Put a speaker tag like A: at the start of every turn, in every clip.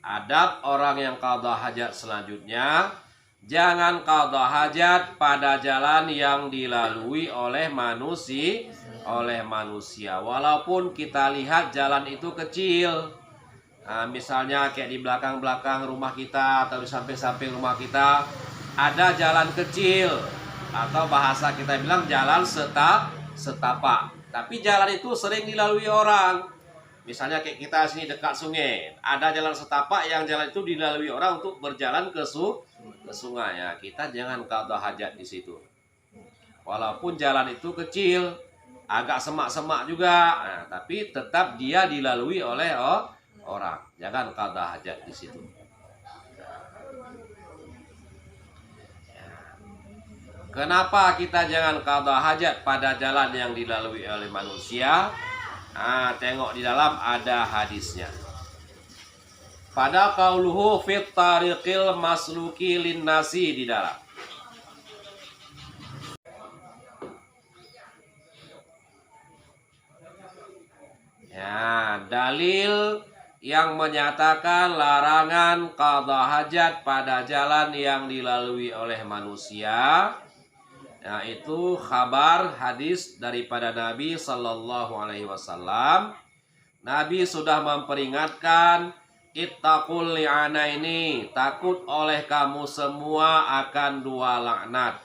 A: adab orang yang qada hajat selanjutnya, jangan qada hajat pada jalan yang dilalui oleh manusia. Walaupun kita lihat jalan itu kecil. Nah, misalnya kayak di belakang-belakang rumah kita atau di samping-samping rumah kita ada jalan kecil, atau bahasa kita bilang jalan setapak. Tapi jalan itu sering dilalui orang. Misalnya kayak kita sini dekat sungai, ada jalan setapak yang jalan itu dilalui orang untuk berjalan ke sungai. Ya, kita jangan qada hajat di situ. Walaupun jalan itu kecil, agak semak-semak juga, nah, tapi tetap dia dilalui oleh orang. Jangan qada hajat di situ. Kenapa kita jangan qada hajat pada jalan yang dilalui oleh manusia? Nah, tengok di dalam ada hadisnya. Pada qauluhu fit tariqil masluki linnasi di dalam. Ya, dalil yang menyatakan larangan qada hajat pada jalan yang dilalui oleh manusia, yaitu kabar hadis daripada Nabi Sallallahu Alaihi Wasallam. Nabi sudah memperingatkan, ittaqul li'anaini, takut oleh kamu semua akan dua laknat.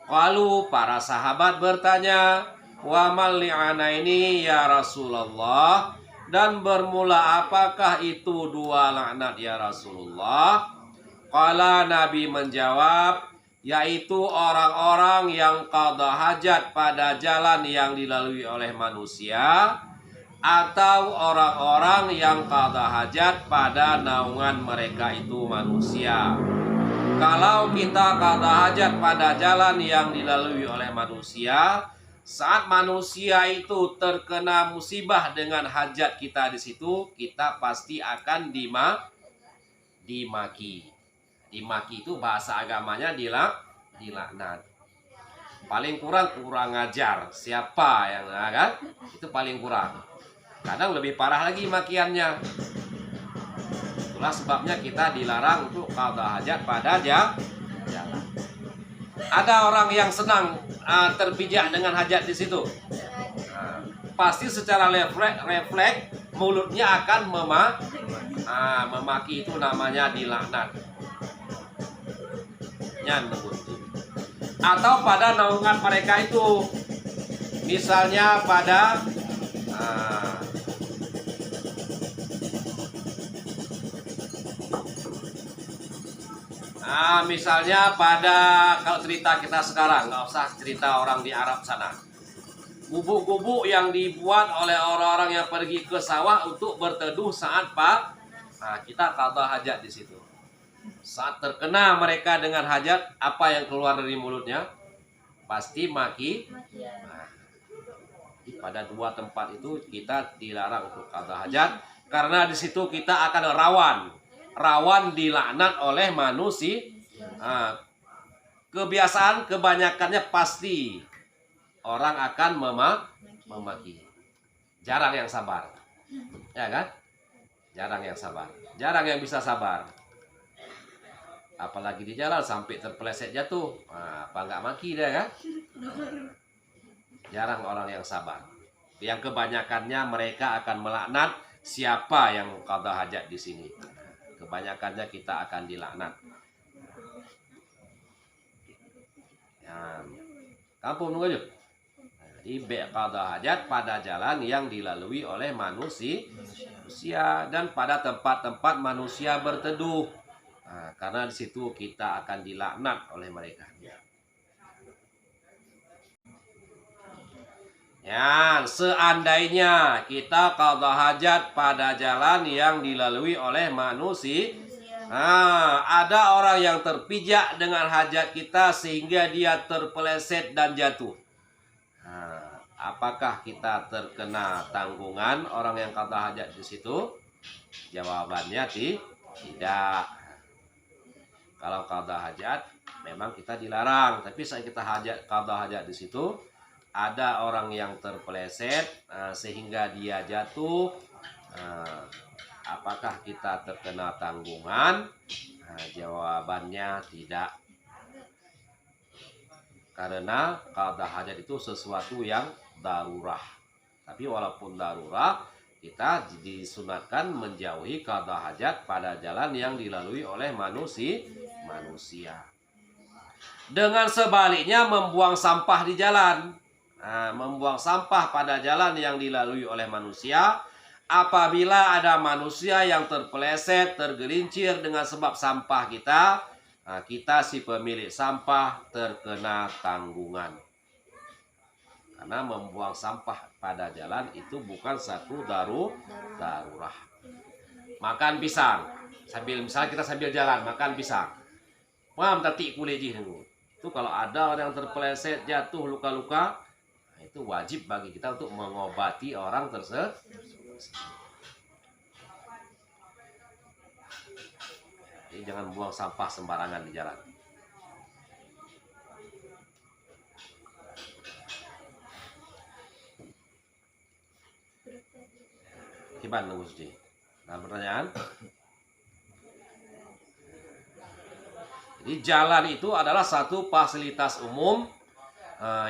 A: Lalu para sahabat bertanya, wa mal li'anaini ya Rasulullah, dan bermula apakah itu dua laknat ya Rasulullah? Qala, Nabi menjawab, yaitu orang-orang yang qada hajat pada jalan yang dilalui oleh manusia, atau orang-orang yang qada hajat pada naungan mereka itu manusia. Kalau kita qada hajat pada jalan yang dilalui oleh manusia, saat manusia itu terkena musibah dengan hajat kita di situ, kita pasti akan dimaki. Dimaki itu bahasa agamanya dilaknat. Paling kurang ajar. Siapa yang kan? Itu paling kurang. Kadang lebih parah lagi makiannya. Itulah sebabnya kita dilarang untuk qada hajat pada jalan. Ada orang yang senang terpijak dengan hajat di situ. Pasti secara refleks mulutnya akan memaki, itu namanya dilaknat. Atau pada naungan mereka itu, misalnya pada misalnya pada, kalau cerita kita sekarang, nggak usah cerita orang di Arab sana, gubuk-gubuk yang dibuat oleh orang-orang yang pergi ke sawah untuk berteduh saat kita qada hajat di situ. Saat terkena mereka dengan hajat, apa yang keluar dari mulutnya? Pasti maki. Pada dua tempat itu kita dilarang untuk qada hajat, karena di situ kita akan rawan dilaknat oleh manusia. Kebiasaan kebanyakannya pasti orang akan memaki. Jarang yang sabar, ya kan? Jarang yang sabar, jarang yang bisa sabar. Apalagi di jalan sampai terpeleset jatuh, apa nggak maki dia kan? Jarang orang yang sabar. Yang kebanyakannya mereka akan melaknat siapa yang qada hajat di sini. Kebanyakannya kita akan dilaknat. Kampung nunggu aja. Jadi qada hajat pada jalan yang dilalui oleh manusia dan pada tempat-tempat manusia berteduh. Karena di situ kita akan dilaknat oleh mereka. Ya, seandainya kita qada hajat pada jalan yang dilalui oleh manusia, ada orang yang terpijak dengan hajat kita sehingga dia terpeleset dan jatuh. Apakah kita terkena tanggungan orang yang qada hajat di situ? Jawabannya tidak. Kalau qada hajat memang kita dilarang, tapi saat kita qada hajat di situ, ada orang yang terpeleset sehingga dia jatuh, Apakah kita terkena tanggungan? Nah, jawabannya tidak. Karena qada hajat itu sesuatu yang darurah. Tapi walaupun darurah, kita disunatkan menjauhi qada hajat pada jalan yang dilalui oleh manusia. Dengan sebaliknya membuang sampah di jalan. Nah, membuang sampah pada jalan yang dilalui oleh manusia. Apabila ada manusia yang terpeleset, tergelincir dengan sebab sampah kita, nah, kita si pemilik sampah terkena tanggungan. Karena membuang sampah pada jalan itu bukan satu darurah. Makan pisang. Misalnya kita sambil jalan, makan pisang. Mam tati kuleji dulu. Itu kalau ada orang yang terpeleset, jatuh, luka-luka, itu wajib bagi kita untuk mengobati orang tersebut. Jadi jangan buang sampah sembarangan di jalan. Gimana Gus Ji? Nah, pertanyaan? Jadi jalan itu adalah satu fasilitas umum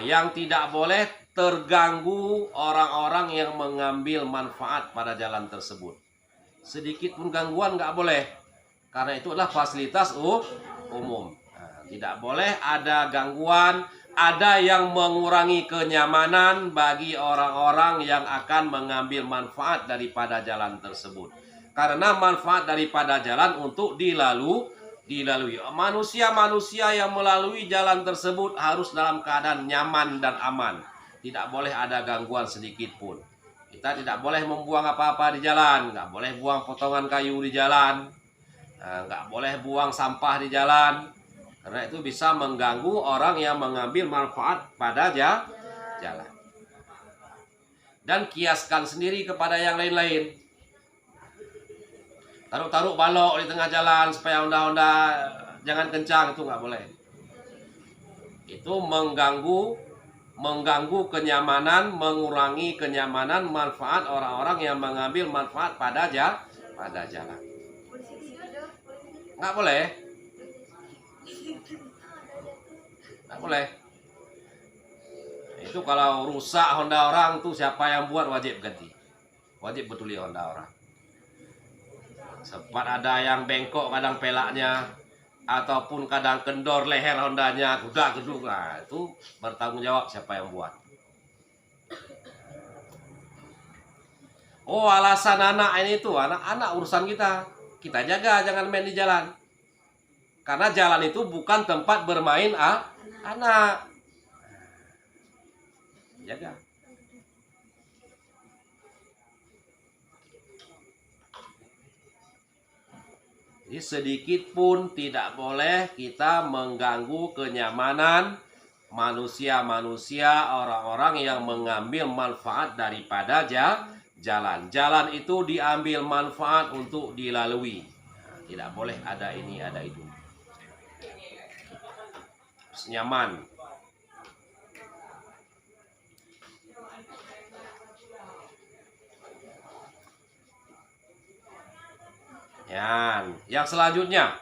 A: yang tidak boleh terganggu orang-orang yang mengambil manfaat pada jalan tersebut. Sedikit pun gangguan nggak boleh, karena itu adalah fasilitas umum. Nah, tidak boleh ada gangguan, ada yang mengurangi kenyamanan bagi orang-orang yang akan mengambil manfaat daripada jalan tersebut. Karena manfaat daripada jalan untuk dilalui. Manusia-manusia yang melalui jalan tersebut harus dalam keadaan nyaman dan aman. Tidak boleh ada gangguan sedikit pun. Kita tidak boleh membuang apa-apa di jalan. Nggak boleh buang potongan kayu di jalan. Nggak boleh buang sampah di jalan. Karena itu bisa mengganggu orang yang mengambil manfaat pada jalan. Dan kiaskan sendiri kepada yang lain-lain. Taruh-taruh balok di tengah jalan supaya honda-honda jangan kencang, itu nggak boleh. Itu mengganggu kenyamanan, mengurangi kenyamanan, manfaat orang-orang yang mengambil manfaat pada jalan. Nggak boleh. Nggak boleh. Itu kalau rusak honda orang tuh siapa yang buat wajib ganti. Wajib betuli honda orang. Sempat ada yang bengkok kadang pelaknya, ataupun kadang kendor leher hondanya, geduk, nah, itu bertanggung jawab siapa yang buat. Oh, alasan anak ini tuh, anak-anak urusan kita jaga, jangan main di jalan. Karena jalan itu bukan tempat bermain anak. Jaga. Jadi sedikit pun tidak boleh kita mengganggu kenyamanan manusia-manusia, orang-orang yang mengambil manfaat daripada jalan. Jalan itu diambil manfaat untuk dilalui. Tidak boleh ada ini, ada itu. Nyaman. Yang selanjutnya.